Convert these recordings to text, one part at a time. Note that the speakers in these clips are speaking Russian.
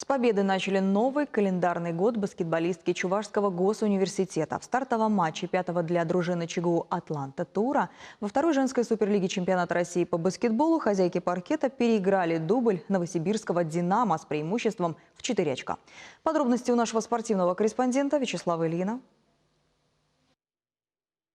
С победы начали новый календарный год баскетболистки Чувашского госуниверситета. В стартовом матче пятого для дружины ЧГУ «Атланта» тура во второй женской суперлиге чемпионата России по баскетболу хозяйки паркета переиграли дубль новосибирского «Динамо» с преимуществом в 4 очка. Подробности у нашего спортивного корреспондента Вячеслава Ильина.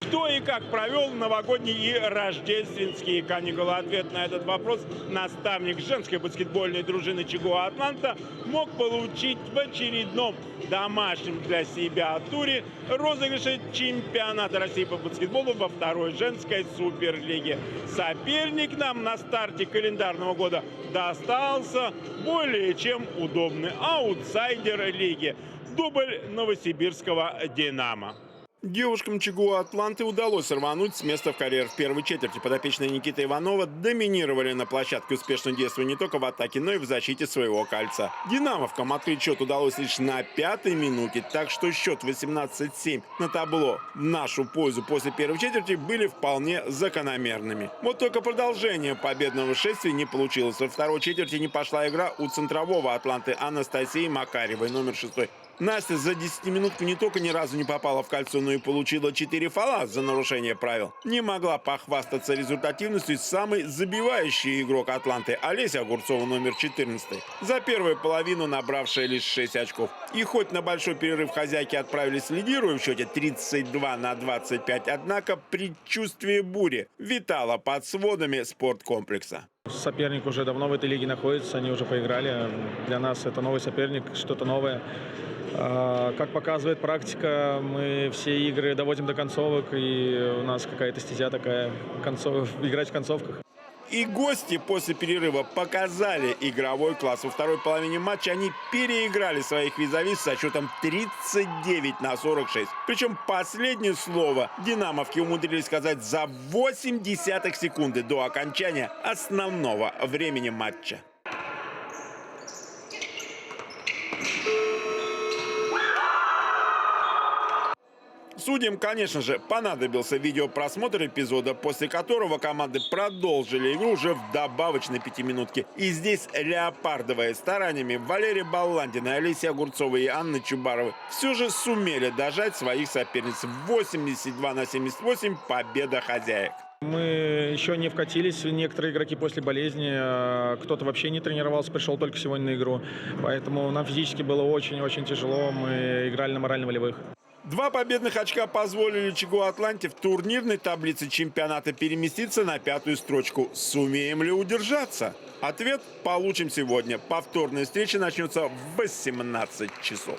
Кто и как провел новогодние и рождественские каникулы? Ответ на этот вопрос наставник женской баскетбольной дружины ЧГУ «Атланта» мог получить в очередном домашнем для себя туре розыгрыше чемпионата России по баскетболу во второй женской суперлиге. Соперник нам на старте календарного года достался более чем удобный аутсайдер лиги – дубль новосибирского «Динамо». Девушкам ЧГУ «Атланты» удалось рвануть с места в карьер в первой четверти. Подопечные Никиты Иванова доминировали на площадке, успешно действуя не только в атаке, но и в защите своего кольца. «Динамовкам» открыть счет удалось лишь на 5-й минуте, так что счет 18-7 на табло в нашу пользу после первой четверти были вполне закономерными. Вот только продолжение победного шествия не получилось. Во второй четверти не пошла игра у центрового «Атланты» Анастасии Макаревой, номер 6. Настя за 10-минутку не только ни разу не попала в кольцо, но и получила 4 фола за нарушение правил. Не могла похвастаться результативностью самый забивающий игрок «Атланты» Олеся Огурцова, номер 14. За первую половину набравшая лишь 6 очков. И хоть на большой перерыв хозяйки отправились лидируя в счете 32-25, однако предчувствие бури витало под сводами спорткомплекса. Соперник уже давно в этой лиге находится, они уже поиграли. Для нас это новый соперник, что-то новое. Как показывает практика, мы все игры доводим до концовок, и у нас какая-то стезя такая, играть в концовках. И гости после перерыва показали игровой класс. Во второй половине матча они переиграли своих визави со счетом 39-46. Причем последнее слово динамовки умудрились сказать за 0,8 секунды до окончания основного времени матча. Судьям, конечно же, понадобился видеопросмотр эпизода, после которого команды продолжили игру уже в добавочной 5-минутке. И здесь леопардовые стараниями Валерия Баландина, Олеся Огурцова и Анны Чубаровой все же сумели дожать своих соперниц. 82-78 победа хозяек. Мы еще не вкатились, некоторые игроки после болезни, кто-то вообще не тренировался, пришел только сегодня на игру. Поэтому нам физически было очень-очень тяжело, мы играли на морально-волевых. 2 победных очка позволили ЧГУ «Атланте» в турнирной таблице чемпионата переместиться на 5-ю строчку. Сумеем ли удержаться? Ответ получим сегодня. Повторная встреча начнется в 18 часов.